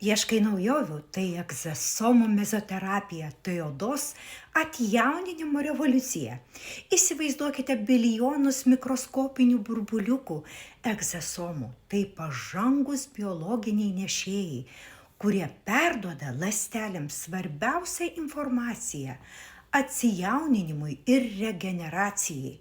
Ieškai naujovių, tai egzosomų mezoterapija, tai odos atjauninimo revoliucija. Įsivaizduokite bilijonus mikroskopinių burbuliukų egzosomų, tai pažangus biologiniai nešėjai, kurie perduoda ląstelėms svarbiausią informaciją atsijauninimui ir regeneracijai.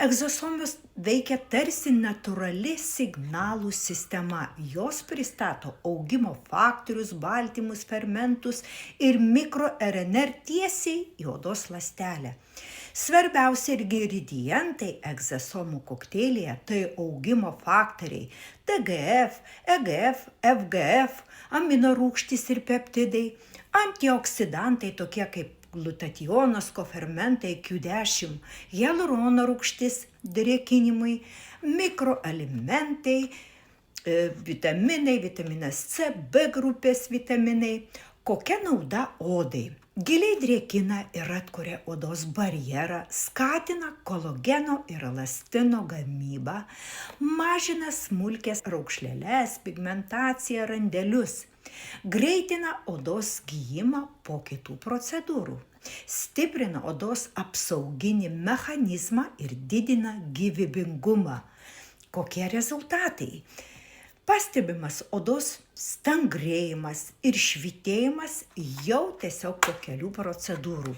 Egzosomos veikia tarsi natūrali signalų sistema. Jos pristato augimo faktorius, baltymus, fermentus ir mikroRNR tiesiai į odos ląstelę. Svarbiausi ingredientai egzosomų kokteilyje tai augimo faktoriai TGF, EGF, FGF, aminorūgštys ir peptidai, antioksidantai tokie kaip glutationas, kofermentai Q10, hialurono rūgštis drėkinimui, mikroalimentai, vitaminai, vitaminas C, B grupės vitaminai. Kokia nauda odai? Giliai drėkina ir atkuria odos barjerą, skatina kolageno ir elastino gamybą, mažina smulkias raukšleles, pigmentaciją, randelius, greitina odos gijimą po kitų procedūrų, stiprina odos apsauginį mechanizmą ir didina gyvybingumą. Kokie rezultatai? Pastebimas odos stangrėjimas ir švytėjimas jau tiesiog po kelių procedūrų.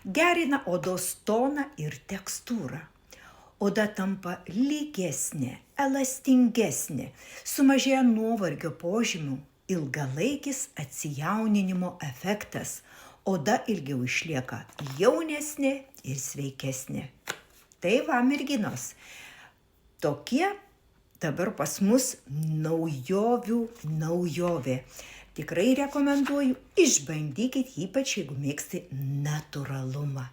Gerina odos toną ir tekstūrą. Oda tampa lygesnė, elastingesnė, sumažėja nuovargio požymių, ilgalaikis atsijauninimo efektas. Oda ilgiau išlieka jaunesnė ir sveikesnė. Tai va, merginos, tokie dabar pas mus naujovių naujovė. Tikrai rekomenduoju, išbandykit, ypač jeigu mėgsti natūralumą.